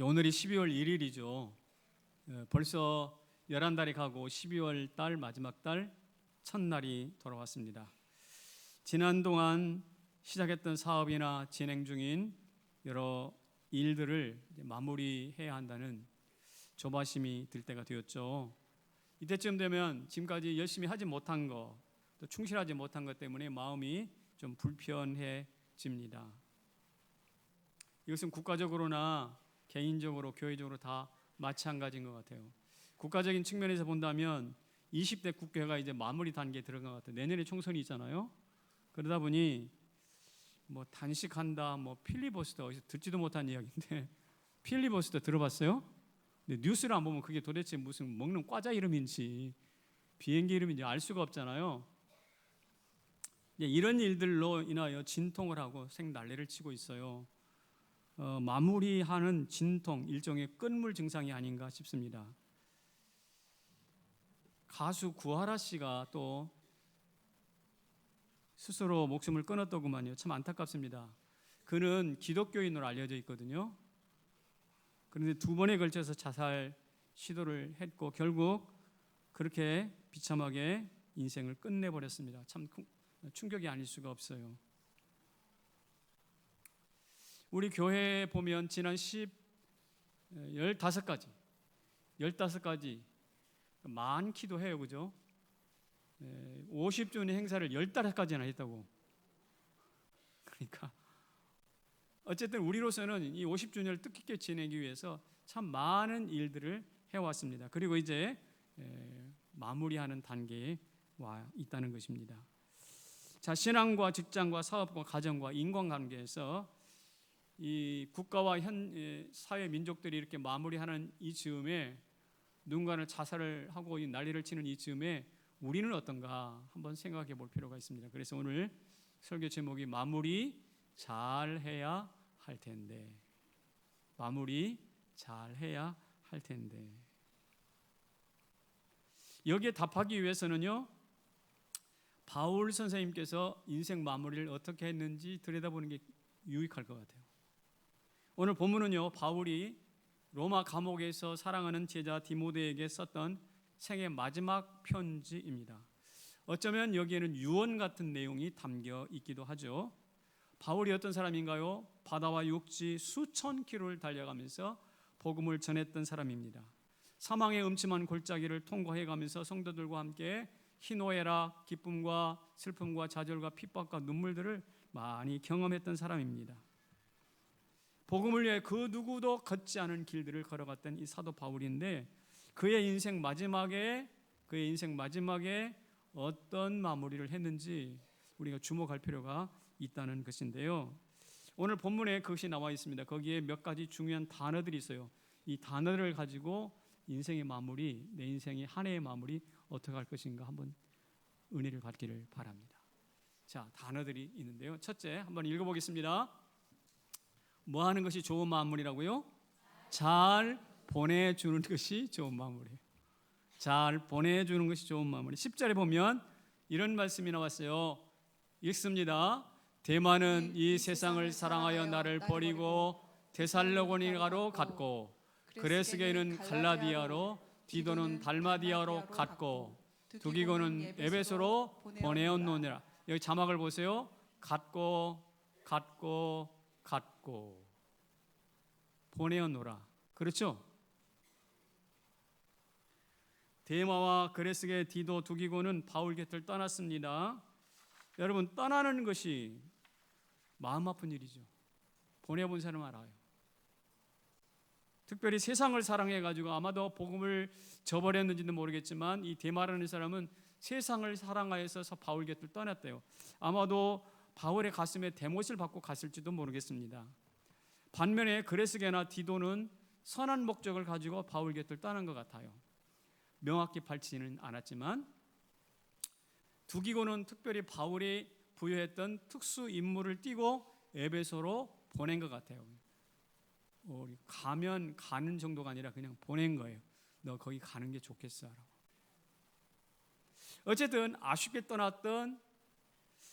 오늘이 12월 1일이죠. 벌써 11달이 가고 12월 달 마지막 달 첫날이 돌아왔습니다. 지난 동안 시작했던 사업이나 진행 중인 여러 일들을 마무리해야 한다는 조바심이 들 때가 되었죠. 이때쯤 되면 지금까지 열심히 하지 못한 것, 또 충실하지 못한 것 때문에 마음이 좀 불편해집니다. 이것은 국가적으로나 개인적으로, 교회적으로 다 마찬가지인 것 같아요. 국가적인 측면에서 본다면 20대 국회가 이제 마무리 단계에 들어간 것 같아요. 내년에 총선이 있잖아요. 그러다 보니 뭐 단식한다, 뭐 필리버스터, 어디서 듣지도 못한 이야기인데 필리버스터 들어봤어요? 근데 뉴스를 안 보면 그게 도대체 무슨 먹는 과자 이름인지 비행기 이름인지 알 수가 없잖아요. 이런 일들로 인하여 진통을 하고 생난리를 치고 있어요. 마무리하는 진통, 일종의 끝물 증상이 아닌가 싶습니다. 가수 구하라 씨가 또 스스로 목숨을 끊었더구만요. 참 안타깝습니다. 그는 기독교인으로 알려져 있거든요. 그런데 2번에 걸쳐서 자살 시도를 했고 결국 그렇게 비참하게 인생을 끝내버렸습니다. 참 충격이 아닐 수가 없어요. 우리 교회에 보면 지난 15가지 많기도 해요. 그죠? 50주년 행사를 15가지나 했다고. 그러니까 어쨌든 우리로서는 이 50주년을 뜻깊게 지내기 위해서 참 많은 일들을 해왔습니다. 그리고 이제 마무리하는 단계에 와 있다는 것입니다. 자, 신앙과 직장과 사업과 가정과 인간관계에서 이 국가와 현 사회 민족들이 이렇게 마무리하는 이 즈음에 누군가는 자살을 하고 이 난리를 치는 이 즈음에 우리는 어떤가 한번 생각해 볼 필요가 있습니다. 그래서 오늘 설교 제목이 마무리 잘해야 할 텐데, 마무리 잘해야 할 텐데. 여기에 답하기 위해서는요, 바울 선생님께서 인생 마무리를 어떻게 했는지 들여다보는 게 유익할 것 같아요. 오늘 본문은요, 바울이 로마 감옥에서 사랑하는 제자 디모데에게 썼던 생애 마지막 편지입니다. 어쩌면 여기에는 유언 같은 내용이 담겨 있기도 하죠. 바울이 어떤 사람인가요? 바다와 육지 수천 킬로를 달려가면서 복음을 전했던 사람입니다. 사망의 음침한 골짜기를 통과해가면서 성도들과 함께 희노애락, 기쁨과 슬픔과 좌절과 핍박과 눈물들을 많이 경험했던 사람입니다. 복음을 위해 그 누구도 걷지 않은 길들을 걸어갔던 이 사도 바울인데 그의 인생 마지막에 어떤 마무리를 했는지 우리가 주목할 필요가 있다는 것인데요. 오늘 본문에 그것이 나와 있습니다. 거기에 몇 가지 중요한 단어들이 있어요. 이 단어를 가지고 인생의 마무리, 내 인생의 한 해의 마무리 어떻게 할 것인가 한번 은혜를 받기를 바랍니다. 자, 단어들이 있는데요. 첫째, 한번 읽어보겠습니다. 뭐 하는 것이 좋은 마무리라고요? 잘 보내주는 것이 좋은 마무리예요. 잘 보내주는 것이 좋은 마무리. 10절에 보면 이런 말씀이 나왔어요. 읽습니다. 데마는 이 세상을 사랑하여 나를 버리고 데살로니가로 갔고 그레스게는 갈라디아로 디도는 달마디아로 갔고 두기고는 에베소로 보내었노니라. 여기 자막을 보세요. 갔고 보내었노라. 그렇죠? 데마와 그레스게, 디도, 두기고는 바울 곁을 떠났습니다. 여러분, 떠나는 것이 마음 아픈 일이죠. 보내본 사람은 알아요. 특별히 세상을 사랑해가지고 아마도 복음을 저버렸는지도 모르겠지만 이 데마라는 사람은 세상을 사랑하여서 바울 곁을 떠났대요. 아마도 바울의 가슴에 대못을 받고 갔을지도 모르겠습니다. 반면에 그레스게나 디도는 선한 목적을 가지고 바울 곁을 떠난 것 같아요. 명확히 밝히지는 않았지만 두기고는 특별히 바울이 부여했던 특수 임무를 띠고 에베소로 보낸 것 같아요. 가면 가는 정도가 아니라 그냥 보낸 거예요. 너 거기 가는 게 좋겠어 라고. 어쨌든 아쉽게 떠났던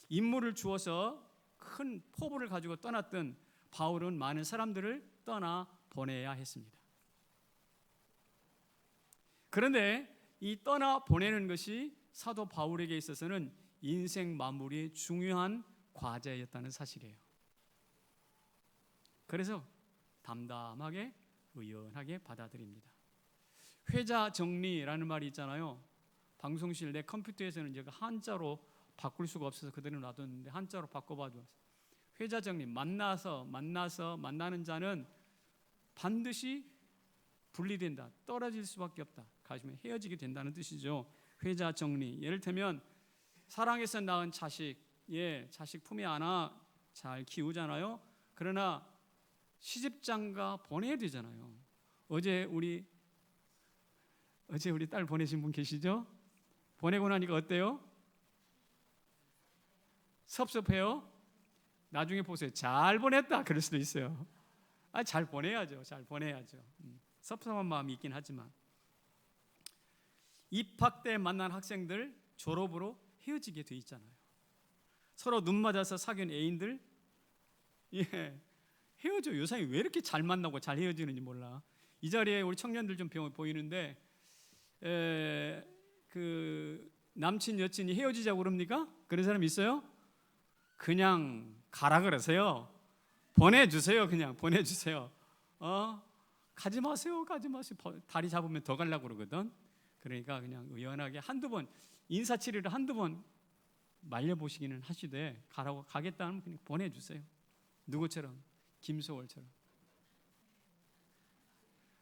임무를 주어서 큰 포부를 가지고 떠났던 바울은 많은 사람들을 떠나 보내야 했습니다. 그런데 이 떠나 보내는 것이 사도 바울에게 있어서는 인생 마무리의 중요한 과제였다는 사실이에요. 그래서 담담하게 의연하게 받아들입니다. 회자 정리라는 말이 있잖아요. 방송실 내 컴퓨터에서는 제가 한자로 바꿀 수가 없어서 그대로 놔뒀는데 한자로 바꿔봐도 회자 정리, 만나는 자는 반드시 분리된다, 떨어질 수밖에 없다, 가시면 헤어지게 된다는 뜻이죠. 회자 정리. 예를 들면 사랑해서 낳은 자식, 자식 품에 안아 잘 키우잖아요. 그러나 시집장가 보내야 되잖아요. 어제 우리 딸 보내신 분 계시죠? 보내고 나니까 어때요? 섭섭해요? 나중에 보세요. 잘 보냈다 그럴 수도 있어요. 잘 보내야죠. 잘 보내야죠. 섭섭한 마음이 있긴 하지만 입학 때 만난 학생들 졸업으로 헤어지게 돼 있잖아요. 서로 눈 맞아서 사귄 애인들 헤어져. 요새 왜 이렇게 잘 만나고 잘 헤어지는지 몰라. 이 자리에 우리 청년들 좀 보이는데 그 남친 여친이 헤어지자고 그럽니까? 그런 사람 있어요? 그냥 가라 그러세요. 보내주세요. 그냥 보내주세요. 가지 마세요. 다리 잡으면 더 가려고 그러거든. 그러니까 그냥 의연하게 한두 번 인사치레를 한두 번 말려보시기는 하시되 가겠다면 그냥 보내주세요. 누구처럼? 김소월처럼.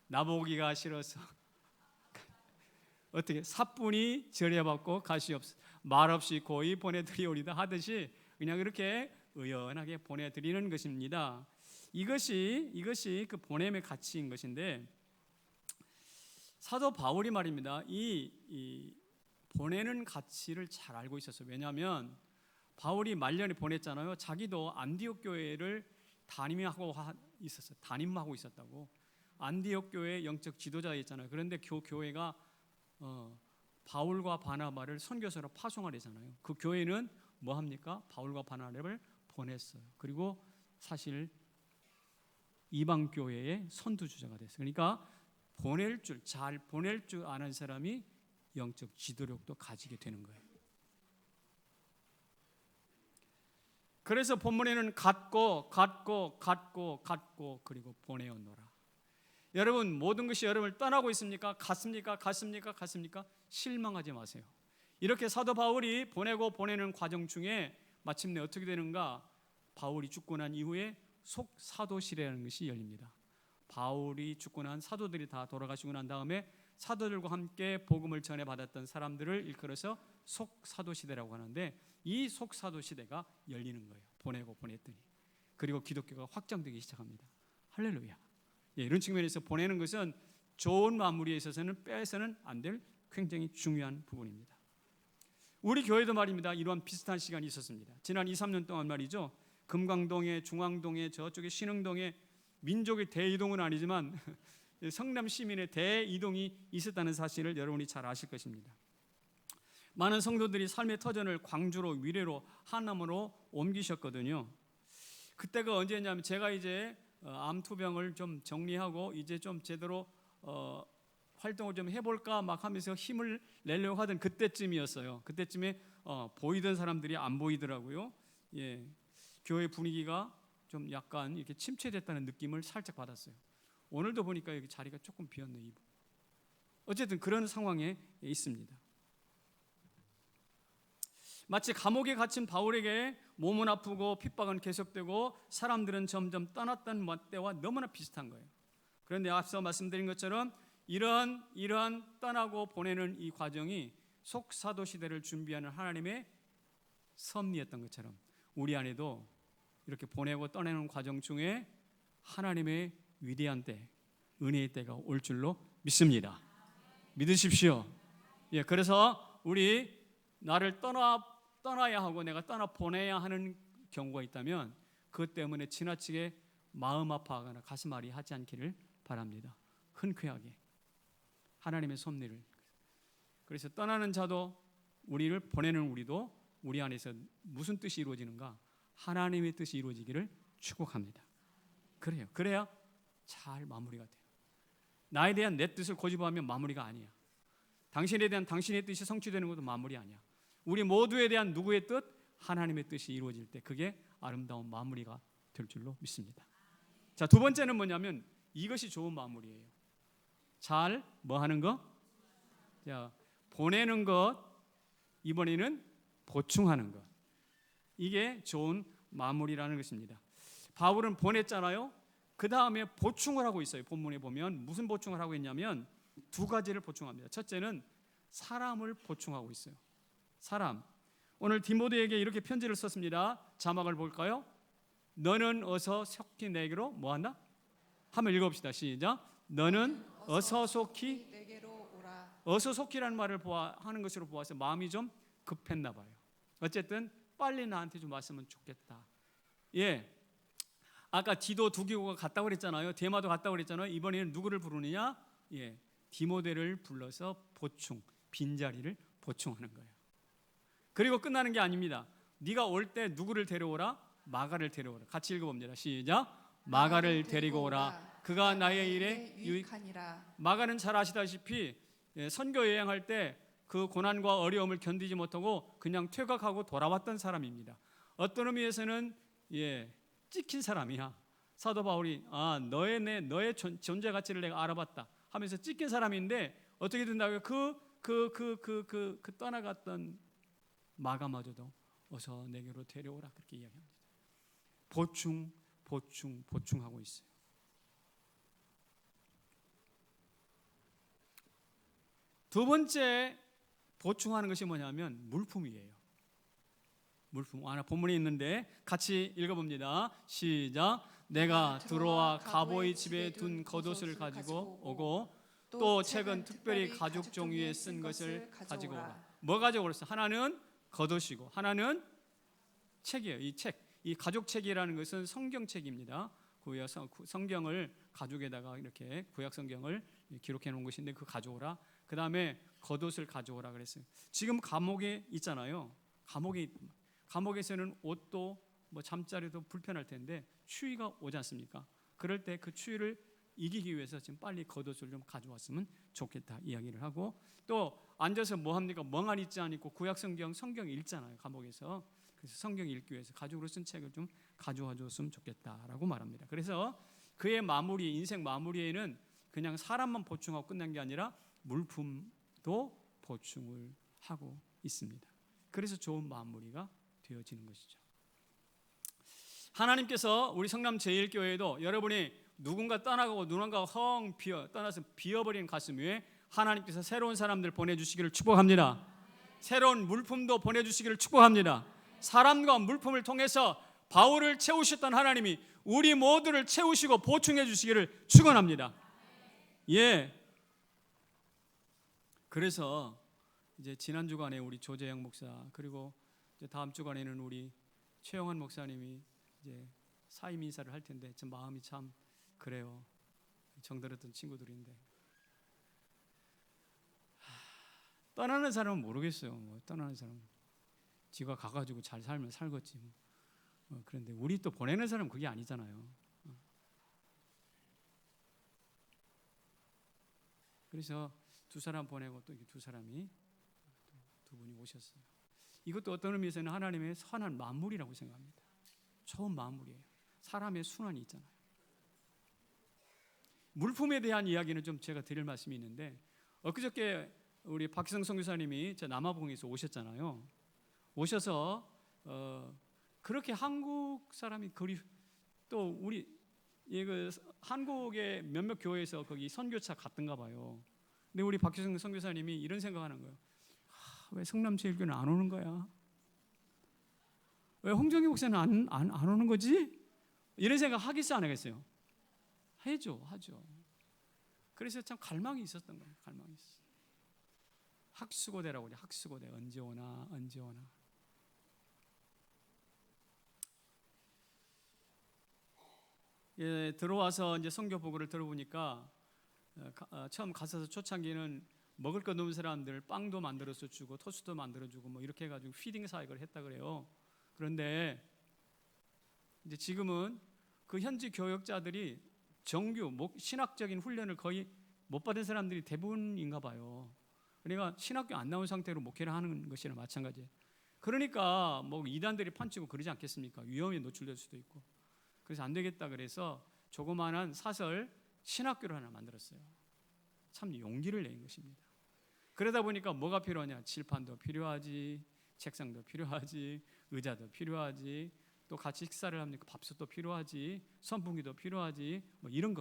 나보기가 싫어서 어떻게 사뿐히 절여받고 가시옵소서 말없이 고이 보내드리오리다 하듯이 그냥 그렇게 의연하게 보내드리는 것입니다. 이것이 그 보냄의 가치인 것인데 사도 바울이 말입니다. 이 보내는 가치를 잘 알고 있었어요. 왜냐하면 바울이 말년에 보냈잖아요. 자기도 안디옥 교회를 담임하고 있었다고. 안디옥 교회 영적 지도자였잖아요. 그런데 그 교회가 바울과 바나바를 선교사로 파송하려잖아요. 그 교회는 뭐 합니까? 바울과 바나바를 보냈어요. 그리고 사실 이방 교회의 선두주자가 됐어요. 그러니까 잘 보낼 줄 아는 사람이 영적 지도력도 가지게 되는 거예요. 그래서 본문에는 갖고 그리고 보내었노라. 여러분 모든 것이 여러분을 떠나고 있습니까? 갔습니까? 실망하지 마세요. 이렇게 사도 바울이 보내는 과정 중에 마침내 어떻게 되는가? 바울이 죽고 난 이후에 속사도시라는 것이 열립니다. 바울이 죽고 난 사도들이 다 돌아가시고 난 다음에 사도들과 함께 복음을 전해받았던 사람들을 일컬어서 속사도시대라고 하는데 이 속사도시대가 열리는 거예요. 보냈더니. 그리고 기독교가 확장되기 시작합니다. 할렐루야. 이런 측면에서 보내는 것은 좋은 마무리에 있어서는 빼서는 안 될 굉장히 중요한 부분입니다. 우리 교회도 말입니다. 이러한 비슷한 시간이 있었습니다. 지난 2, 3년 동안 말이죠. 금강동에, 중앙동에, 저쪽에 신흥동에 민족의 대이동은 아니지만 성남 시민의 대이동이 있었다는 사실을 여러분이 잘 아실 것입니다. 많은 성도들이 삶의 터전을 광주로, 위례로, 하남으로 옮기셨거든요. 그때가 언제냐면 제가 이제 암투병을 좀 정리하고 이제 좀 제대로 활동을 좀 해볼까 막 하면서 힘을 내려고 하던 그때쯤이었어요. 그때쯤에 보이던 사람들이 안 보이더라고요. 교회 분위기가 좀 약간 이렇게 침체됐다는 느낌을 살짝 받았어요. 오늘도 보니까 여기 자리가 조금 비었네요. 어쨌든 그런 상황에 있습니다. 마치 감옥에 갇힌 바울에게 몸은 아프고 핍박은 계속되고 사람들은 점점 떠났던 때와 너무나 비슷한 거예요. 그런데 앞서 말씀드린 것처럼 이러한 떠나고 보내는 이 과정이 속사도 시대를 준비하는 하나님의 섭리였던 것처럼 우리 안에도 이렇게 보내고 떠내는 과정 중에 하나님의 위대한 때, 은혜의 때가 올 줄로 믿습니다. 믿으십시오. 그래서 우리 나를 떠나야 하고 내가 떠나 보내야 하는 경우가 있다면 그것 때문에 지나치게 마음 아파하거나 가슴 아리 하지 않기를 바랍니다. 흔쾌하게 하나님의 섭리를. 그래서 떠나는 자도 우리를 보내는 우리도 우리 안에서 무슨 뜻이 이루어지는가? 하나님의 뜻이 이루어지기를 축복합니다. 그래요. 그래야 잘 마무리가 돼요. 나에 대한 내 뜻을 고집하면 마무리가 아니야. 당신에 대한 당신의 뜻이 성취되는 것도 마무리 아니야. 우리 모두에 대한 누구의 뜻? 하나님의 뜻이 이루어질 때 그게 아름다운 마무리가 될 줄로 믿습니다. 자, 두 번째는 뭐냐면 이것이 좋은 마무리예요. 잘 뭐 하는 거? 자, 보내는 것, 이번에는 보충하는 것. 이게 좋은 마무리라는 것입니다. 바울은 보냈잖아요. 그 다음에 보충을 하고 있어요. 본문에 보면 무슨 보충을 하고 있냐면 두 가지를 보충합니다. 첫째는 사람을 보충하고 있어요. 사람. 오늘 디모데에게 이렇게 편지를 썼습니다. 자막을 볼까요? 너는 어서 속히 내게로 뭐한다? 한번 읽어봅시다. 시작. 너는 어서 속히 내게로 오라. 어서 속히라는 말을 하는 것으로 보아서 마음이 좀 급했나 봐요. 어쨌든 빨리 나한테 좀 왔으면 좋겠다. 예, 아까 디도 두기고가 갔다고 그랬잖아요. 데마도 갔다고 그랬잖아요. 이번에는 누구를 부르느냐? 예, 디모데를 불러서 보충, 빈자리를 보충하는 거예요. 그리고 끝나는 게 아닙니다. 네가 올 때 누구를 데려오라? 마가를 데려오라. 같이 읽어봅니다. 시작. 마가를 데리고 오라. 그가 나의 일에 유익하니라. 마가는 잘 아시다시피 선교 여행할 때 그 고난과 어려움을 견디지 못하고 그냥 퇴각하고 돌아왔던 사람입니다. 어떤 의미에서는 찍힌 사람이야. 사도 바울이 너의 존재 가치를 내가 알아봤다 하면서 찍힌 사람인데 어떻게 된다고요? 그 떠나갔던 마가마저도 어서 내게로 데려오라 그렇게 이야기합니다. 보충하고 있어요. 두 번째 보충하는 것이 뭐냐면 물품이에요. 물품. 본문에 있는데 같이 읽어봅니다. 시작. 내가 들어와 가보의 집에 둔 겉옷을 가지고 오고 또 책은 특별히 가죽 종이에 쓴 것을 가지고 오라. 뭐 가지고 오랬어? 하나는 겉옷이고 하나는 책이에요. 이 책, 이 가죽 책이라는 것은 성경책입니다. 성경을 가죽에다가 이렇게 구약 성경을 기록해 놓은 것인데 그 가져오라. 그 다음에 겉옷을 가져오라 그랬어요. 지금 감옥에 있잖아요. 감옥에서는 옷도 뭐 잠자리도 불편할 텐데 추위가 오지 않습니까? 그럴 때 그 추위를 이기기 위해서 지금 빨리 겉옷을 좀 가져왔으면 좋겠다 이야기를 하고 또 앉아서 뭐 합니까? 멍하니 있지 않고 구약 성경 읽잖아요. 감옥에서. 그래서 성경 읽기 위해서 가죽으로 쓴 책을 좀 가져와 줬으면 좋겠다라고 말합니다. 그래서 그의 마무리, 인생 마무리에는 그냥 사람만 보충하고 끝난 게 아니라 물품도 보충을 하고 있습니다. 그래서 좋은 마무리가 되어지는 것이죠. 하나님께서 우리 성남 제1교회도 여러분이 누군가 떠나가고 누군가 떠나서 비어버린 가슴 위에 하나님께서 새로운 사람들 보내주시기를 축복합니다. 새로운 물품도 보내주시기를 축복합니다. 사람과 물품을 통해서 바울을 채우셨던 하나님이 우리 모두를 채우시고 보충해 주시기를 축원합니다. 예. 그래서 이제 지난 주간에 우리 조재영 목사 그리고 이제 다음 주간에는 우리 최영환 목사님이 이제 사임 인사를 할 텐데 제 마음이 참 그래요. 정들었던 친구들인데 떠나는 사람은 모르겠어요. 뭐 떠나는 사람은 지가 가가지고 잘 살면 살겠지. 그런데 우리 또 보내는 사람은 그게 아니잖아요. 그래서 두 사람 보내고 또 두 사람이 두 분이 오셨어요. 이것도 어떤 의미에서는 하나님의 선한 만물이라고 생각합니다. 좋은 마무리예요. 사람의 순환이 있잖아요. 물품에 대한 이야기는 좀 제가 드릴 말씀이 있는데 엊그저께 우리 박희성 선교사님이 저 남아봉에서 오셨잖아요. 오셔서 그렇게 한국 사람이 또 우리 한국의 몇몇 교회에서 거기 선교차 갔던가 봐요. 근데 우리 박희성 선교사님이 이런 생각하는 거예요. 왜 성남제일교회는 안 오는 거야? 왜 홍정희 목사는 안 오는 거지? 이런 생각 하겠어요, 안 하겠어요? 하죠. 그래서 참 갈망이 있었던 거예요. 갈망이 있었어요. 학수고대라고 그래. 학수고대 언제 오나. 예, 들어와서 이제 선교 보고를 들어보니까 처음 가서 초창기는 먹을 거 없는 사람들 빵도 만들어서 주고 토스트도 만들어주고 뭐 이렇게 해가지고 피딩 사역을 했다 그래요. 그런데 이제 지금은 그 현지 교역자들이 정규 신학적인 훈련을 거의 못 받은 사람들이 대부분인가 봐요. 그러니까 신학교 안 나온 상태로 목회를 하는 것이나 마찬가지예요. 그러니까 뭐 이단들이 판치고 그러지 않겠습니까? 위험에 노출될 수도 있고. 그래서 안 되겠다 그래서 조그마한 사설 신학교를 하나 만들었어요. 참 용기를 낸 것입니다. 그러다 보니까 뭐가 필요하냐? 칠판도 필요하지, 책상도 필요하지, 의자도 필요하지, 또 같이 식사를 하면 밥솥도 필요하지, 선풍기도 필요하지, 뭐 이런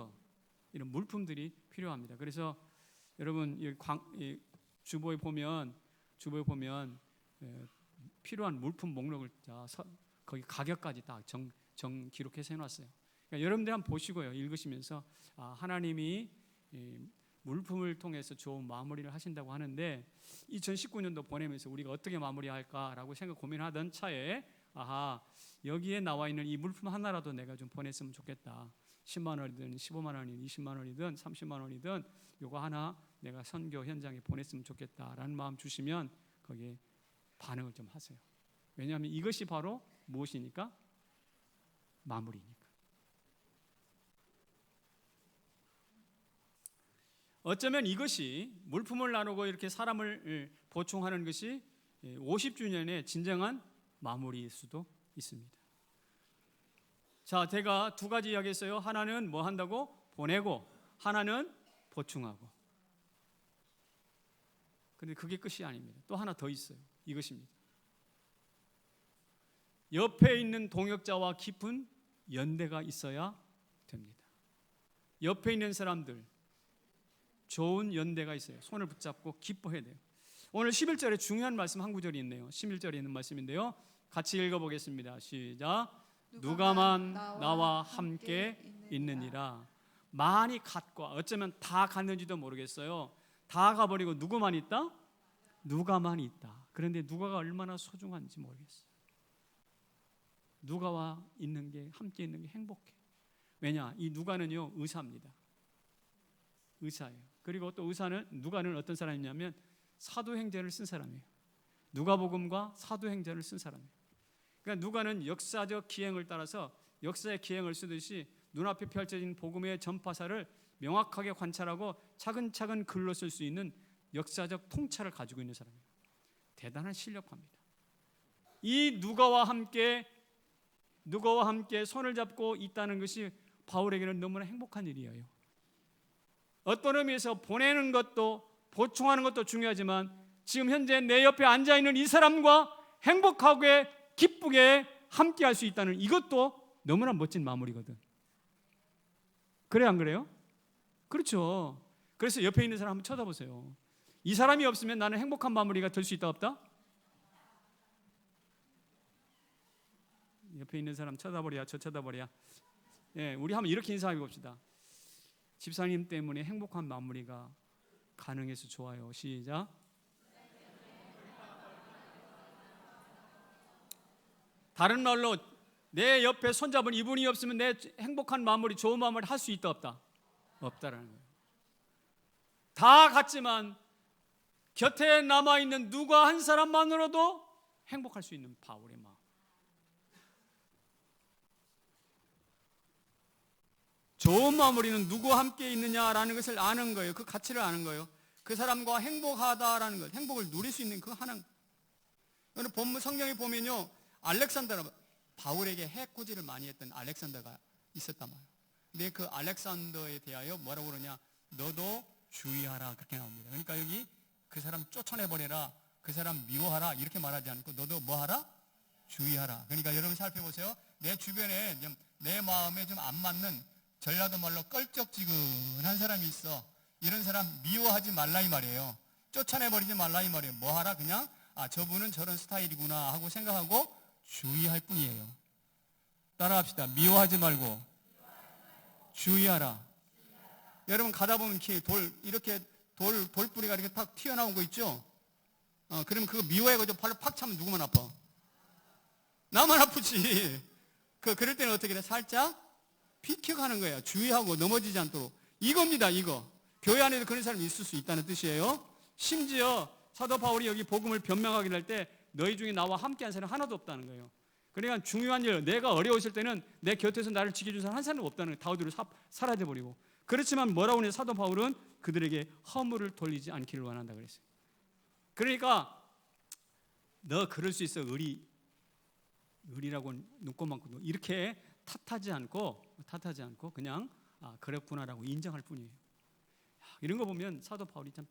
물품들이 필요합니다. 그래서 여러분 이 주보에 보면 필요한 물품 목록을 거기 가격까지 딱 기록해서 해놨어요. 그러니까 여러분들 한번 보시고요, 읽으시면서 하나님이 물품을 통해서 좋은 마무리를 하신다고 하는데 2019년도 보내면서 우리가 어떻게 마무리할까라고 고민하던 차에 여기에 나와 있는 이 물품 하나라도 내가 좀 보냈으면 좋겠다. 10만 원이든 15만 원이든 20만 원이든 30만 원이든 요거 하나 내가 선교 현장에 보냈으면 좋겠다라는 마음 주시면 거기에 반응을 좀 하세요. 왜냐하면 이것이 바로 무엇이니까? 마무리니까. 어쩌면 이것이 물품을 나누고 이렇게 사람을 보충하는 것이 50주년의 진정한 마무리일 수도 있습니다. 자, 제가 두 가지 이야기했어요. 하나는 뭐 한다고? 보내고, 하나는 보충하고. 그런데 그게 끝이 아닙니다. 또 하나 더 있어요. 이것입니다. 옆에 있는 동역자와 깊은 연대가 있어야 됩니다. 옆에 있는 사람들 좋은 연대가 있어요. 손을 붙잡고 기뻐해야 돼요. 오늘 11절에 중요한 말씀 한 구절이 있네요. 11절에 있는 말씀인데요. 같이 읽어보겠습니다. 시작. 누가만 나와 함께 있느니라. 많이 갔고 어쩌면 다 갔는지도 모르겠어요. 다 가버리고 누구만 있다? 누가만 있다. 그런데 누가가 얼마나 소중한지 모르겠어요. 누가와 있는 게, 함께 있는 게 행복해. 왜냐? 이 누가는요 의사입니다. 의사예요. 그리고 또 누가는 어떤 사람이냐면 사도행전을 쓴 사람이에요. 누가복음과 사도행전을 쓴 사람이에요. 그러니까 누가는 역사적 기행을 따라서 역사의 기행을 쓰듯이 눈앞에 펼쳐진 복음의 전파사를 명확하게 관찰하고 차근차근 글로 쓸 수 있는 역사적 통찰을 가지고 있는 사람이에요. 대단한 실력파입니다. 이 누가와 함께 손을 잡고 있다는 것이 바울에게는 너무나 행복한 일이에요. 어떤 의미에서 보내는 것도 보충하는 것도 중요하지만 지금 현재 내 옆에 앉아있는 이 사람과 행복하게 기쁘게 함께 할 수 있다는 이것도 너무나 멋진 마무리거든. 그래 안 그래요? 그렇죠. 그래서 옆에 있는 사람 한번 쳐다보세요. 이 사람이 없으면 나는 행복한 마무리가 될 수 있다 없다? 옆에 있는 사람 쳐다보랴 저 쳐다보랴. 우리 한번 이렇게 인사해 봅시다. 집사님 때문에 행복한 마무리가 가능해서 좋아요. 시작. 다른 말로 내 옆에 손잡은 이분이 없으면 내 행복한 마무리, 좋은 마무리 할 수 있다 없다? 없다라는 거예요. 다 같지만 곁에 남아있는 누가 한 사람만으로도 행복할 수 있는 바울의 마음. 좋은 마무리는 누구와 함께 있느냐라는 것을 아는 거예요. 그 가치를 아는 거예요. 그 사람과 행복하다라는 것, 행복을 누릴 수 있는 그 하나. 오늘 본문 성경에 보면요, 바울에게 해코지를 많이 했던 알렉산더가 있었단 말이에요. 근데 그 알렉산더에 대하여 뭐라고 그러냐? 너도 주의하라, 그렇게 나옵니다. 그러니까 여기 그 사람 쫓아내버려라, 그 사람 미워하라 이렇게 말하지 않고 너도 뭐하라? 주의하라. 그러니까 여러분 살펴보세요. 내 주변에 내 마음에 좀 안 맞는 전라도 말로 껄쩍지근한 사람이 있어. 이런 사람 미워하지 말라 이 말이에요. 쫓아내버리지 말라 이 말이에요. 뭐하라? 그냥 저분은 저런 스타일이구나 하고 생각하고 주의할 뿐이에요. 따라합시다. 미워하지 말고 주의하라. 여러분 가다 보면 이렇게 돌뿌리가 이렇게 탁 튀어나온 거 있죠? 그러면 그거 미워해가지고 발로 팍 차면 누구만 아파? 나만 아프지. 그럴 때는 어떻게 돼? 살짝 비켜가는 거예요. 주의하고 넘어지지 않도록. 이겁니다, 이거. 교회 안에도 그런 사람이 있을 수 있다는 뜻이에요. 심지어 사도 바울이 여기 복음을 변명하게 할 때 너희 중에 나와 함께한 사람 하나도 없다는 거예요. 그러니까 중요한 일, 내가 어려웠을 때는 내 곁에서 나를 지켜준 사람 한 사람도 없다는 거예요. 다 어디로 사라져버리고. 그렇지만 뭐라고 하냐, 사도 바울은 그들에게 허물을 돌리지 않기를 원한다 그랬어요. 그러니까 너 그럴 수 있어, 의리라고 눈꼽만고 이렇게 탓하지 않고 그냥 그랬구나라고 인정할 뿐이에요. 이런 거 보면 사도 바울이 참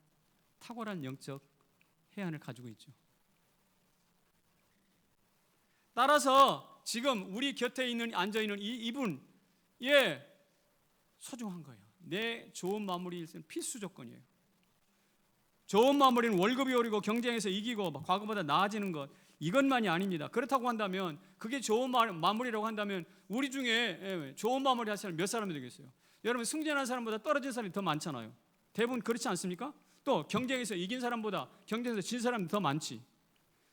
탁월한 영적 해안을 가지고 있죠. 따라서 지금 우리 곁에 앉아 있는 이분, 소중한 거예요. 내 좋은 마무리일 필수 조건이에요. 좋은 마무리는 월급이 오르고 경쟁에서 이기고 과거보다 나아지는 것, 이것만이 아닙니다. 그렇다고 한다면, 그게 좋은 마무리라고 한다면 우리 중에 좋은 마무리 할 사람 몇 사람이 되겠어요? 여러분, 승진한 사람보다 떨어진 사람이 더 많잖아요. 대부분 그렇지 않습니까? 또 경쟁에서 이긴 사람보다 경쟁에서 진 사람이 더 많지.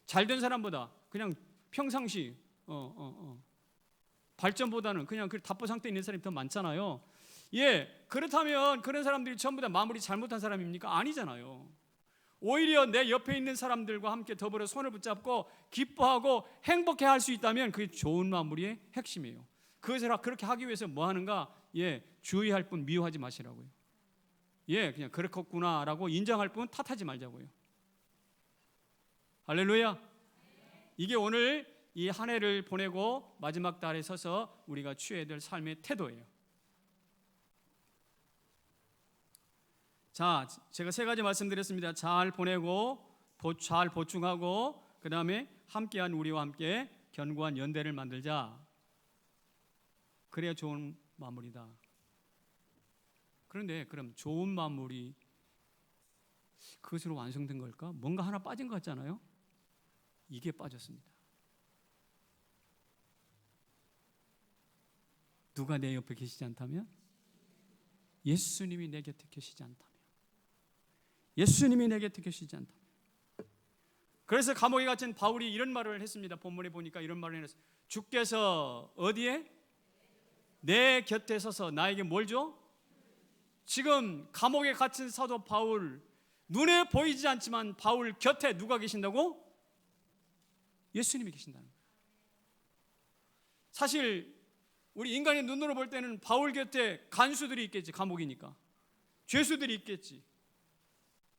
잘된 사람보다 그냥 평상시 발전보다는 그냥 그 답보 상태에 있는 사람이 더 많잖아요. 그렇다면 그런 사람들이 전부 다 마무리 잘못한 사람입니까? 아니잖아요. 오히려 내 옆에 있는 사람들과 함께 더불어 손을 붙잡고 기뻐하고 행복해 할 수 있다면 그게 좋은 마무리의 핵심이에요. 그것을 그렇게 하기 위해서 뭐 하는가? 주의할 뿐 미워하지 마시라고요. 그냥 그렇겠구나라고 인정할 뿐 탓하지 말자고요. 할렐루야. 이게 오늘 이 한 해를 보내고 마지막 달에 서서 우리가 취해야 될 삶의 태도예요. 자, 제가 세 가지 말씀드렸습니다. 잘 보내고 잘 보충하고 그 다음에 함께한 우리와 함께 견고한 연대를 만들자. 그래야 좋은 마무리다. 그런데 그럼 좋은 마무리, 그것으로 완성된 걸까? 뭔가 하나 빠진 것 같잖아요. 이게 빠졌습니다. 누가 내 옆에 계시지 않다면? 예수님이 내 곁에 계시지 않다면. 예수님이 내 곁에 계시지 않다면. 그래서 감옥에 갇힌 바울이 이런 말을 했습니다. 본문에 보니까 이런 말을 했어요. 주께서 어디에? 내 곁에 서서 나에게 뭘 줘? 지금 감옥에 갇힌 사도 바울, 눈에 보이지 않지만 바울 곁에 누가 계신다고? 예수님이 계신다는 거예요. 사실 우리 인간의 눈으로 볼 때는 바울 곁에 간수들이 있겠지. 감옥이니까 죄수들이 있겠지.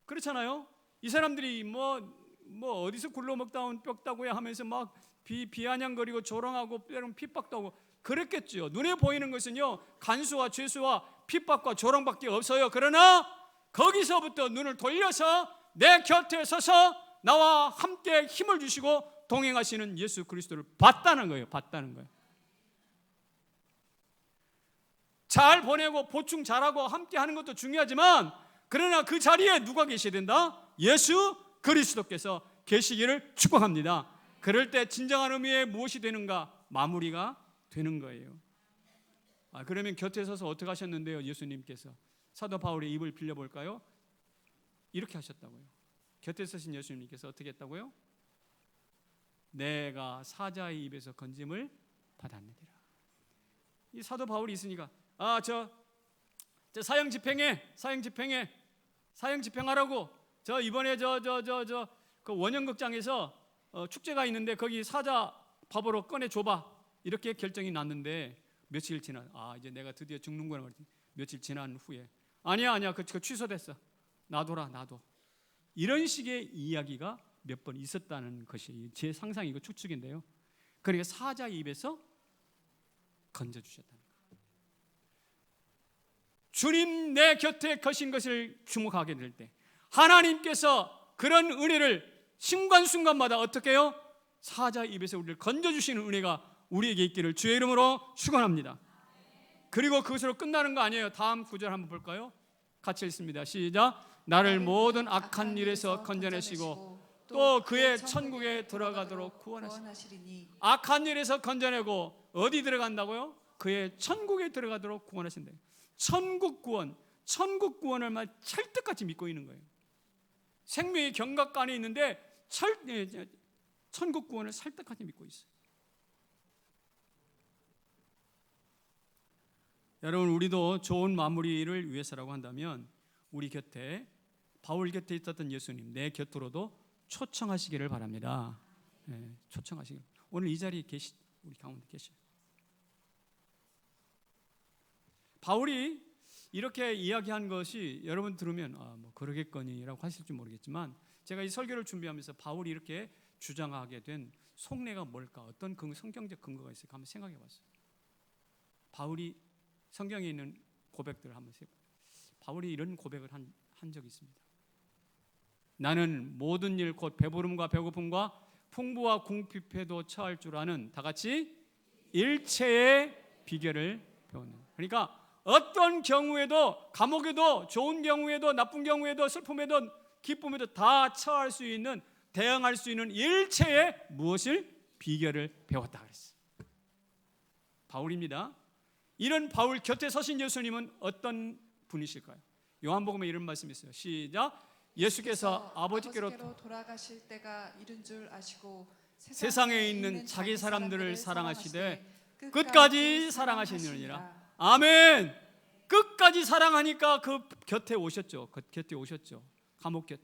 그렇잖아요. 이 사람들이 뭐 어디서 굴러먹다 온 뼈다고야 하면서 막 비아냥거리고 조롱하고 때로는 핍박도 하고 그랬겠죠. 눈에 보이는 것은요, 간수와 죄수와 핍박과 조롱밖에 없어요. 그러나 거기서부터 눈을 돌려서 내 곁에 서서 나와 함께 힘을 주시고 동행하시는 예수 그리스도를 봤다는 거예요. 잘 보내고 보충 잘하고 함께 하는 것도 중요하지만, 그러나 그 자리에 누가 계셔야 된다? 예수 그리스도께서 계시기를 축복합니다. 그럴 때 진정한 의미의 무엇이 되는가? 마무리가 되는 거예요. 그러면 곁에 서서 어떻게 하셨는데요? 예수님께서 사도 바울의 입을 빌려볼까요? 이렇게 하셨다고요. 곁에 서신 예수님께서 어떻게 했다고요? 내가 사자의 입에서 건짐을 받았느니라. 이 사도 바울이 있으니까 저 사형 집행하라고 저 이번에 그 원형극장에서 축제가 있는데 거기 사자 밥으로 꺼내 줘봐, 이렇게 결정이 났는데 며칠 지난 이제 내가 드디어 죽는구나 그랬더니 며칠 지난 후에 아니야 그거 취소됐어, 놔둬. 이런 식의 이야기가 몇 번 있었다는 것이 제 상상이고 추측인데요. 그러니까 사자의 입에서 건져주셨다는 거예요. 주님 내 곁에 거신 것을 주목하게 될 때 하나님께서 그런 은혜를 순간순간마다 어떻게 해요? 사자의 입에서 우리를 건져주시는 은혜가 우리에게 있기를 주의 이름으로 축원합니다. 그리고 그것으로 끝나는 거 아니에요. 다음 구절 한번 볼까요? 같이 읽습니다. 시작. 나를 모든 악한 일에서 건져내시고 또 그의 천국에 들어가도록 구원하시리니. 악한 일에서 건져내고 어디 들어간다고요? 그의 천국에 들어가도록 구원하신다. 천국 구원을 막 찰떡같이 믿고 있는 거예요. 생명의 경각간에 있는데 천국 구원을 찰떡같이 믿고 있어요. 여러분, 우리도 좋은 마무리를 위해서라고 한다면 우리 곁에 바울 곁에 있었던 예수님 내 곁으로도 초청하시기를 바랍니다. 초청하시길. 오늘 이 자리에 우리 가운데 계셔요. 바울이 이렇게 이야기한 것이 여러분 들으면 뭐 그러겠거니라고 하실지 모르겠지만, 제가 이 설교를 준비하면서 바울이 이렇게 주장하게 된 속내가 뭘까, 어떤 성경적 근거가 있을까 한번 생각해 봤어요. 바울이 성경에 있는 고백들을 한번 해봐요. 바울이 이런 고백을 한 적이 있습니다. 나는 모든 일 곧 배부름과 배고픔과 풍부와 궁핍에도 처할 줄 아는 다 같이 일체의 비결을 배웠네. 그러니까 어떤 경우에도, 감옥에도, 좋은 경우에도, 나쁜 경우에도, 슬픔에도, 기쁨에도 다 처할 수 있는, 대응할 수 있는 일체의 무엇을? 비결을 배웠다 그랬어요. 바울입니다. 이런 바울 곁에 서신 예수님은 어떤 분이실까요? 요한복음에 이런 말씀이 있어요. 시작. 예수께서 아버지께로 돌아가실 때가 이른 줄 아시고 세상에 있는 자기 사람들을 사랑하시되 끝까지 사랑하시느니라. 아멘. 끝까지 사랑하니까 그 곁에 오셨죠. 그 곁에 오셨죠. 감옥 곁.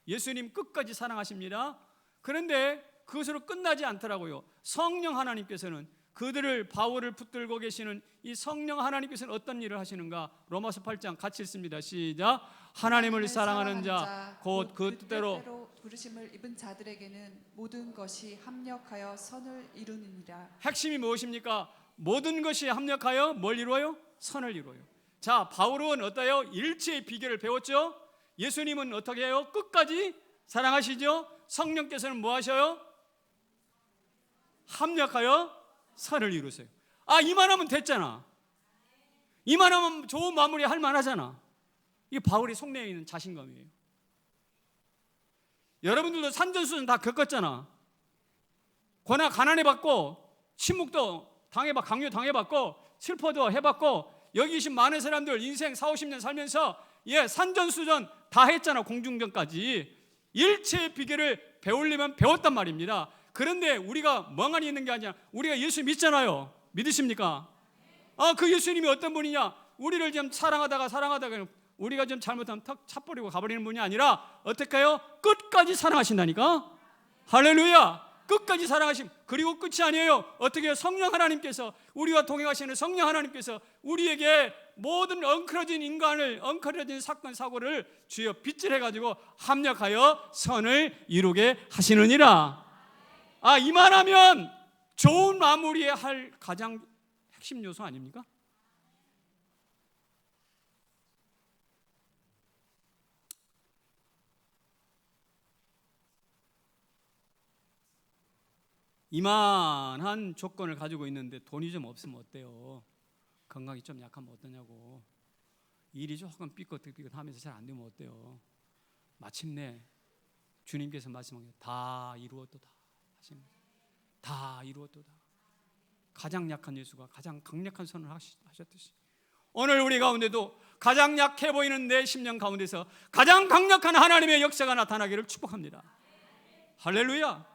예수님 끝까지 사랑하십니다. 그런데 그것으로 끝나지 않더라고요. 성령 하나님께서는 그들을, 바울을 붙들고 계시는 이 성령 하나님께서는 어떤 일을 하시는가? 로마서 8장 같이 읽습니다. 시작. 하나님을 사랑하는 자 곧 그 뜻대로 부르심을 입은 자들에게는 모든 것이 합력하여 선을 이루느니라. 핵심이 무엇입니까? 모든 것이 합력하여 뭘 이루어요? 선을 이루어요. 자, 바울은 어때요? 일체의 비결을 배웠죠. 예수님은 어떻게 해요? 끝까지 사랑하시죠. 성령께서는 뭐 하셔요? 합력하여 선을 이루세요. 이만하면 됐잖아. 이만하면 좋은 마무리 할 만하잖아. 이게 바울의 속내에 있는 자신감이에요. 여러분들도 산전수전 다 겪었잖아. 고난 가난해봤고, 침묵도 당해봤고, 강요 당해봤고, 슬퍼도 해봤고, 여기 계신 많은 사람들 인생 40-50년 살면서 산전수전 다 했잖아. 공중전까지. 일체의 비결을 배우려면 배웠단 말입니다. 그런데 우리가 멍하니 있는 게 아니라 우리가 예수 믿잖아요. 믿으십니까? 그 예수님이 어떤 분이냐? 우리를 좀 사랑하다가 우리가 좀 잘못하면 턱 차버리고 가버리는 분이 아니라 어떻게 해요? 끝까지 사랑하신다니까? 할렐루야! 끝까지 사랑하심. 그리고 끝이 아니에요. 어떻게 해요? 성령 하나님께서, 우리와 동행하시는 성령 하나님께서 우리에게 모든 엉클어진 인간을, 엉클어진 사건 사고를 주여 빗질해가지고 합력하여 선을 이루게 하시느니라. 이만하면 좋은 마무리에 할 가장 핵심 요소 아닙니까? 이만한 조건을 가지고 있는데 돈이 좀 없으면 어때요? 건강이 좀 약하면 어떠냐고. 일이 조금 삐끗하면서 잘 안 되면 어때요? 마침내 주님께서 말씀하신 다 이루었도다 하시는 거예요. 다 이루었도다. 가장 약한 예수가 가장 강력한 선을 하셨듯이 오늘 우리 가운데도 가장 약해 보이는 내 심령 가운데서 가장 강력한 하나님의 역사가 나타나기를 축복합니다. 할렐루야.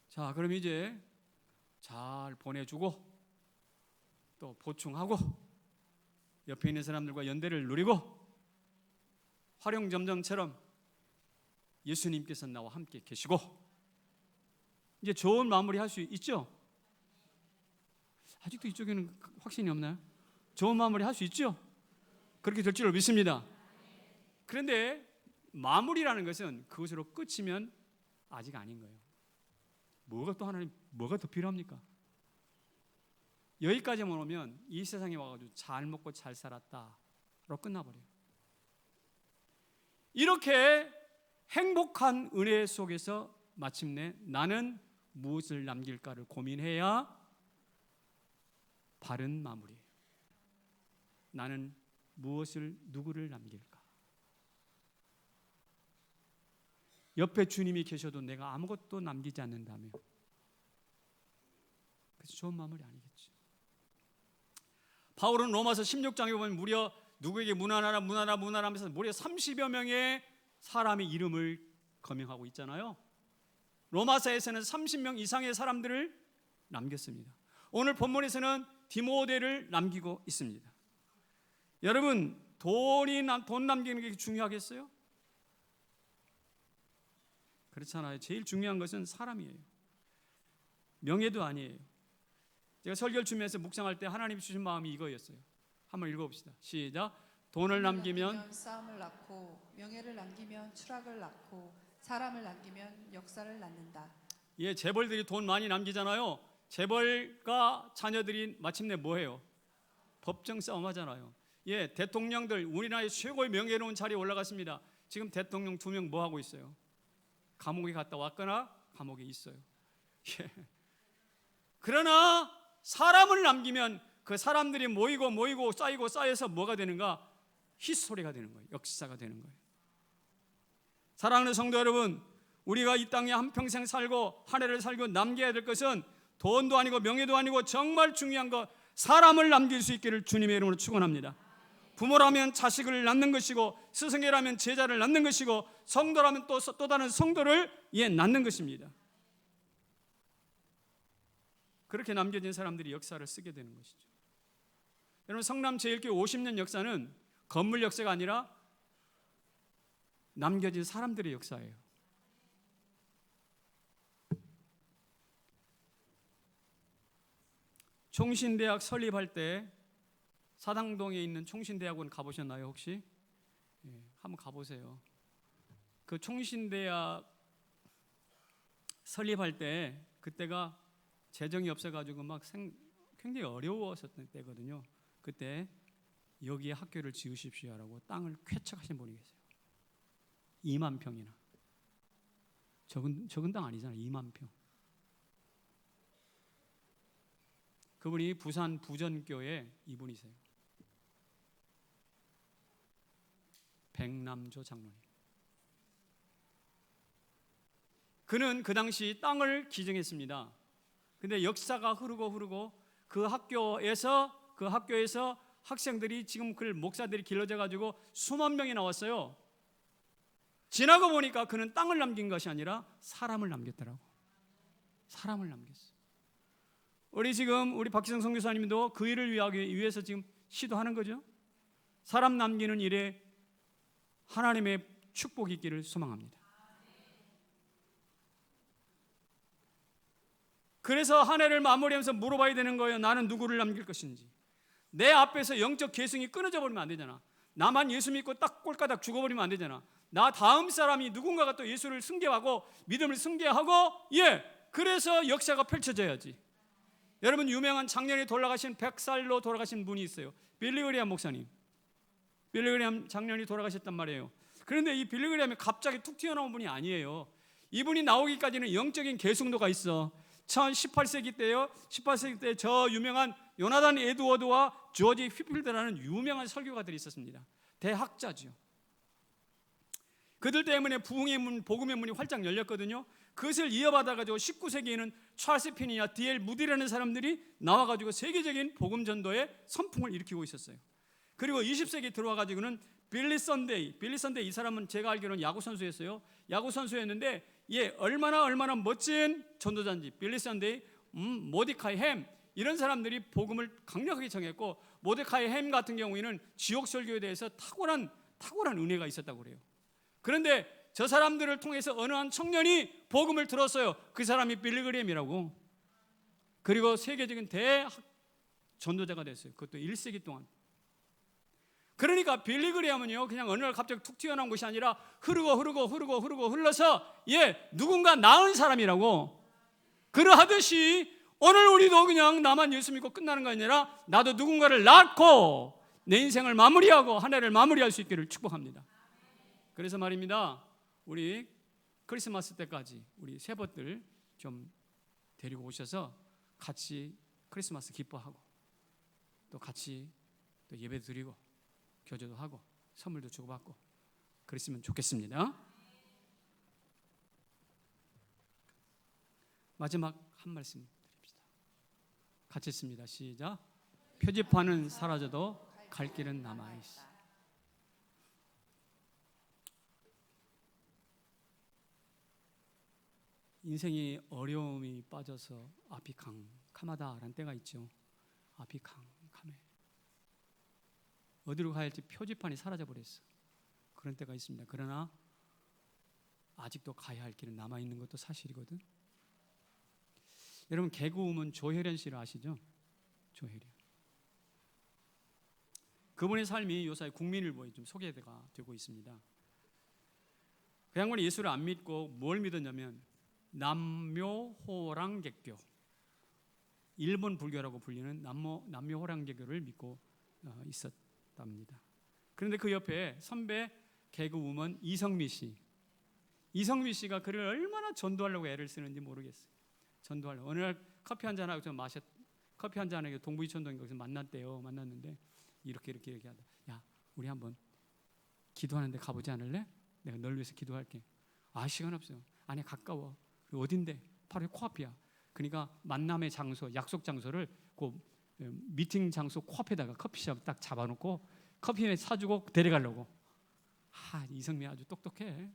자, 그럼 이제 잘 보내주고 또 보충하고 옆에 있는 사람들과 연대를 누리고 화룡점점처럼 예수님께서 나와 함께 계시고 이제 좋은 마무리 할 수 있죠? 아직도 이쪽에는 확신이 없나요? 좋은 마무리 할 수 있죠? 그렇게 될 줄로 믿습니다. 그런데 마무리라는 것은 그것으로 끝이면 아직 아닌 거예요. 뭐가 더 필요합니까? 여기까지만 오면 이 세상에 와가지고 잘 먹고 잘 살았다로 끝나버려요. 이렇게 행복한 은혜 속에서 마침내 나는 무엇을 남길까를 고민해야 바른 마무리예요. 나는 누구를 남길까? 옆에 주님이 계셔도 내가 아무것도 남기지 않는다면 그래서 좋은 마무리 아니겠죠. 바울은 로마서 16장에 보면 무려 누구에게 문안하라 하면서 무려 30여 명의 사람의 이름을 거명하고 있잖아요. 로마서에서는 30명 이상의 사람들을 남겼습니다. 오늘 본문에서는 디모데를 남기고 있습니다. 여러분, 돈 남기는 게 중요하겠어요? 그렇잖아요. 제일 중요한 것은 사람이에요. 명예도 아니에요. 제가 설교를 주면서 묵상할 때 하나님이 주신 마음이 이거였어요. 한번 읽어봅시다. 시작. 돈을 남기면 싸움을 낳고 명예를 남기면 추락을 낳고 사람을 남기면 역사를 낳는다. 예, 재벌들이 돈 많이 남기잖아요. 재벌과 자녀들이 마침내 뭐해요? 법정 싸움 하잖아요. 예, 대통령들 우리나라의 최고의 명예로운 자리에 올라갔습니다. 지금 대통령 2명 뭐 하고 있어요? 감옥에 갔다 왔거나 감옥에 있어요. 예. 그러나 사람을 남기면 그 사람들이 모이고 쌓여서 뭐가 되는가? 히스토리가 되는 거예요. 역사가 되는 거예요. 사랑하는 성도 여러분, 우리가 이 땅에 한평생 살고 한 해를 살고 남겨야 될 것은 돈도 아니고 명예도 아니고 정말 중요한 것, 사람을 남길 수 있기를 주님의 이름으로 축원합니다. 부모라면 자식을 낳는 것이고, 스승이라면 제자를 낳는 것이고, 성도라면 또 다른 성도를 낳는 것입니다. 그렇게 남겨진 사람들이 역사를 쓰게 되는 것이죠. 여러분, 성남제일교회 50년 역사는 건물 역사가 아니라 남겨진 사람들의 역사예요. 총신대학 설립할 때 사당동에 있는 총신대학원 가보셨나요 혹시? 한번 가보세요. 그 총신대학 설립할 때 그때가 재정이 없어가지고 막 굉장히 어려웠었던 때거든요. 그때 여기에 학교를 지으십시오라고 땅을 쾌척하신 분이 계세요. 2만 평이나. 적은 땅 아니잖아요. 2만 평. 그분이 부산 부전교회 이분이세요. 백남조 장로님. 그는 그 당시 땅을 기증했습니다. 근데 역사가 흐르고 그 학교에서 학생들이 지금 그 목사들이 길러져 가지고 수만 명이 나왔어요. 지나고 보니까 그는 땅을 남긴 것이 아니라 사람을 남겼더라고. 사람을 남겼어. 우리 박지성 선교사님도 그 일을 위해서 지금 시도하는 거죠. 사람 남기는 일에 하나님의 축복이 있기를 소망합니다. 그래서 한 해를 마무리하면서 물어봐야 되는 거예요. 나는 누구를 남길 것인지. 내 앞에서 영적 계승이 끊어져 버리면 안 되잖아. 나만 예수 믿고 딱 꼴까닥 죽어버리면 안 되잖아. 나 다음 사람이 누군가가 또 예수를 승계하고 믿음을 승계하고 그래서 역사가 펼쳐져야지. 여러분, 유명한 작년에 돌아가신 100살로 돌아가신 분이 있어요. 빌리 그레이엄 목사님. 빌리 그레이엄 작년에 돌아가셨단 말이에요. 그런데 이 빌리 그레이엄이 갑자기 툭 튀어나온 분이 아니에요. 이분이 나오기까지는 영적인 계승도가 있어. 18세기 때요. 18세기 때 저 유명한 요나단 에드워드와 조지 휘필드라는 유명한 설교가들이 있었습니다. 대학자죠. 그들 때문에 부흥의 문, 복음의 문이 활짝 열렸거든요. 그것을 이어받아가지고 19세기에는 찰스 핀이나 D.L. 무디라는 사람들이 나와가지고 세계적인 복음 전도의 선풍을 일으키고 있었어요. 그리고 20세기 들어와가지고는 빌리 선데이 이 사람은 제가 알기로는 야구 선수였어요. 야구 선수였는데 얼마나 멋진 전도자인지. 빌리 선데이, 모데카이 햄 이런 사람들이 복음을 강력하게 전했고, 모데카이 햄 같은 경우에는 지옥 설교에 대해서 탁월한 은혜가 있었다고 그래요. 그런데 저 사람들을 통해서 어느 한 청년이 복음을 들었어요. 그 사람이 빌리 그레이엄이라고. 그리고 세계적인 대학 전도자가 됐어요. 그것도 1세기 동안. 그러니까 빌리 그레이엄은요, 그냥 어느 날 갑자기 툭 튀어나온 것이 아니라 흘러서 누군가 낳은 사람이라고. 그러하듯이 오늘 우리도 그냥 나만 예수 믿고 끝나는 거 아니라 나도 누군가를 낳고 내 인생을 마무리하고 한 해를 마무리할 수 있기를 축복합니다. 그래서 말입니다, 우리 크리스마스 때까지 우리 세벗들 좀 데리고 오셔서 같이 크리스마스 기뻐하고 또 같이 또 예배도 드리고 교제도 하고 선물도 주고받고 그랬으면 좋겠습니다. 마지막 한 말씀 드립시다. 같이 읽습니다. 시작. 표지판은 사라져도 갈 길은 남아있어. 인생이 어려움이 빠져서 앞이 캄캄하다라는 때가 있죠. 앞이 캄캄해. 어디로 가야 할지 표지판이 사라져버렸어. 그런 때가 있습니다. 그러나 아직도 가야 할 길은 남아있는 것도 사실이거든. 여러분, 개그우먼 조혜련 씨를 아시죠? 조혜련. 그분의 삶이 요새 국민일보에 좀 소개가 되고 있습니다. 그 양반이 예수를 안 믿고 뭘 믿었냐면 남묘호랑개교, 일본 불교라고 불리는 남묘호랑개교를 믿고 있었답니다. 그런데 그 옆에 선배 개그우먼 이성미 씨가 그를 얼마나 전도하려고 애를 쓰는지 모르겠어요. 전도하려고 어느 날 커피 한 잔하고 커피 한 잔하고 동부이천동에 거기서 만났대요. 만났는데 이렇게 하다, 야, 우리 한번 기도하는데 가보지 않을래? 내가 널 위해서 기도할게. 아, 시간 없어요. 아니, 가까워. 어딘데? 바로 코앞이야. 그러니까 만남의 장소, 약속 장소를 그 미팅 장소 코앞에다가 커피숍 딱 잡아놓고 커피 사주고 데려가려고. 이성미 아주 똑똑해.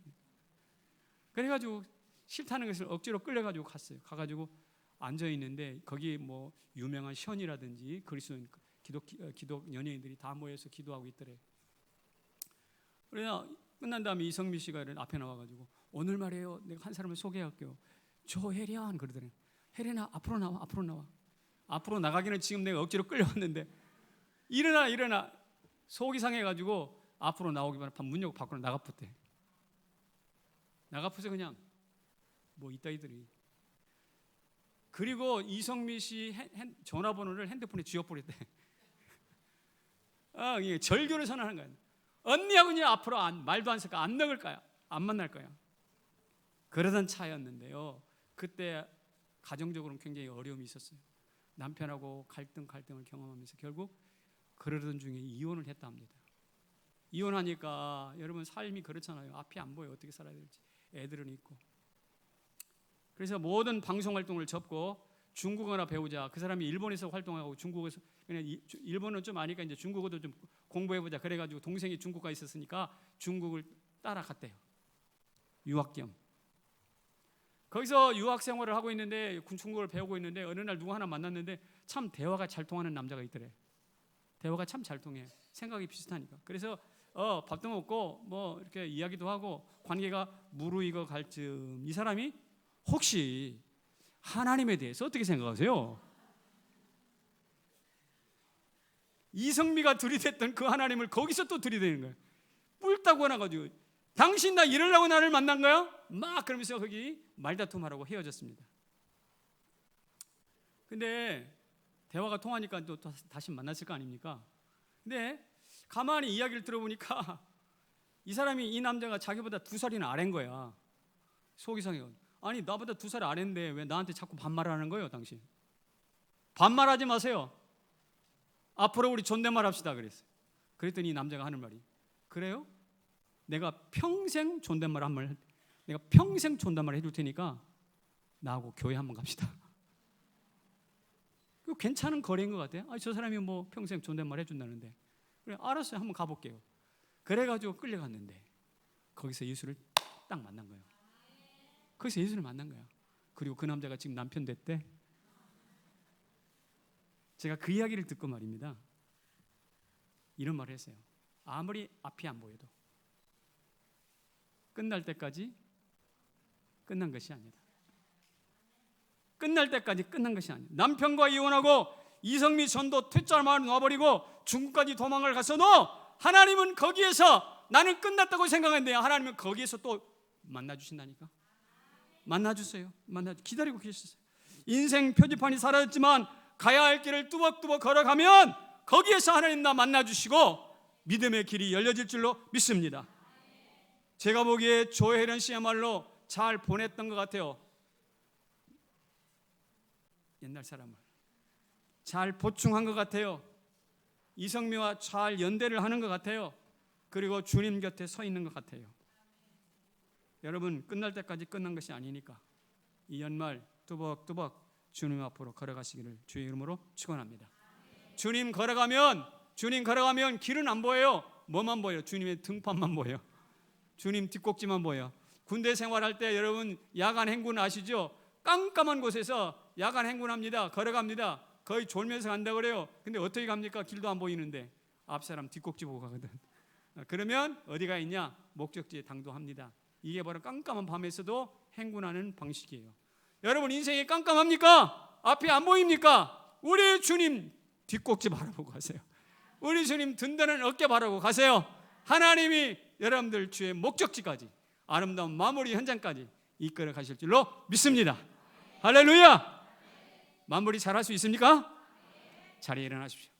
그래가지고 싫다는 것을 억지로 끌려가지고 갔어요. 가가지고 앉아 있는데 거기 뭐 유명한 션이라든지 그리스도인 기독 연예인들이 다 모여서 기도하고 있더래. 그래서 끝난 다음에 이성미 씨가 앞에 나와가지고 오늘 말이에요, 내가 한 사람을 소개할게요. 조혜련 그러더래. 혜련아, 앞으로 나와. 앞으로 나가기는 지금 내가 억지로 끌려왔는데 일어나. 속이 상해가지고 앞으로 나오기만 문 열고 밖으로 나가붙대. 나가붙어 그냥 뭐 이따위들이. 그리고 이성미 씨 전화번호를 핸드폰에 쥐어버렸대. 절교를 선언하는 거야. 언니하고 이제 앞으로 말도 안 섞어 안 넣을 거야. 안 만날 거야. 그러던 차였는데요. 그때 가정적으로는 굉장히 어려움이 있었어요. 남편하고 갈등을 경험하면서 결국 그러던 중에 이혼을 했다 합니다. 이혼하니까 여러분 삶이 그렇잖아요. 앞이 안 보여. 어떻게 살아야 될지. 애들은 있고. 그래서 모든 방송 활동을 접고 중국어나 배우자. 그 사람이 일본에서 활동하고 중국에서 그냥 일본은 좀 아니까 이제 중국어도 좀 공부해보자. 그래가지고 동생이 중국 가 있었으니까 중국을 따라갔대요. 유학 겸. 거기서 유학 생활을 하고 있는데 중국어를 배우고 있는데 어느 날 누구 하나 만났는데 참 대화가 잘 통하는 남자가 있더래. 대화가 참 잘 통해. 생각이 비슷하니까. 그래서 밥도 먹고 뭐 이렇게 이야기도 하고 관계가 무르익어 갈 즈음 이 사람이 혹시 하나님에 대해서 어떻게 생각하세요? 이성미가 들이댔던 그 하나님을 거기서 또 들이대는 거예요. 뿔따고 나가지고 당신 나 이러려고 나를 만난 거야? 막 그러면서 거기 말다툼하라고 헤어졌습니다. 근데 대화가 통하니까 또 다시 만났을 거 아닙니까? 근데 가만히 이야기를 들어보니까 이 남자가 자기보다 2살이나 아래인 거야. 속이 상해요. 아니 나보다 2살 아래인데 왜 나한테 자꾸 반말을 하는 거예요 당신? 반말하지 마세요. 앞으로 우리 존댓말 합시다 그랬어요. 그랬더니 이 남자가 하는 말이 그래요? 내가 평생 존댓말 해줄 테니까 나하고 교회 한번 갑시다. 괜찮은 거래인 것 같아요. 저 사람이 뭐 평생 존댓말 해준다는데 그래 알았어요 한번 가볼게요. 그래가지고 끌려갔는데 거기서 예수를 딱 만난 거예요. 거기서 예수를 만난 거야. 그리고 그 남자가 지금 남편 됐대. 제가 그 이야기를 듣고 말입니다. 이런 말을 했어요. 아무리 앞이 안 보여도 끝날 때까지 끝난 것이 아니다. 끝날 때까지 끝난 것이 아니다. 남편과 이혼하고 이성미 전도 퇴짜만 놔버리고 중국까지 도망을 갔어도 하나님은 거기에서 나는 끝났다고 생각했는데 하나님은 거기에서 또 만나주신다니까. 만나주세요. 기다리고 계셨어요. 인생 표지판이 사라졌지만 가야 할 길을 뚜벅뚜벅 걸어가면 거기에서 하나님 나 만나주시고 믿음의 길이 열려질 줄로 믿습니다. 제가 보기에 조혜련 씨야말로 잘 보냈던 것 같아요. 옛날 사람을 잘 보충한 것 같아요. 이성미와 잘 연대를 하는 것 같아요. 그리고 주님 곁에 서 있는 것 같아요. 여러분 끝날 때까지 끝난 것이 아니니까 이 연말 뚜벅뚜벅 주님 앞으로 걸어가시기를 주의 이름으로 축원합니다. 주님 걸어가면 길은 안 보여요. 뭐만 보여요? 주님의 등판만 보여요. 주님 뒷꼭지만 보여요. 군대 생활할 때 여러분 야간 행군 아시죠? 깜깜한 곳에서 야간 행군합니다. 걸어갑니다. 거의 졸면서 간다 그래요. 근데 어떻게 갑니까? 길도 안 보이는데 앞 사람 뒷꼭지 보고 가거든. 그러면 어디가 있냐? 목적지에 당도합니다. 이게 바로 깜깜한 밤에서도 행군하는 방식이에요. 여러분 인생이 깜깜합니까? 앞이 안 보입니까? 우리 주님 뒷꼭지 바라보고 가세요. 우리 주님 든든한 어깨 바라보고 가세요. 하나님이 여러분들 주의 목적지까지 아름다운 마무리 현장까지 이끌어 가실 줄로 믿습니다. 할렐루야. 마무리 잘할 수 있습니까? 자리에 일어나십시오.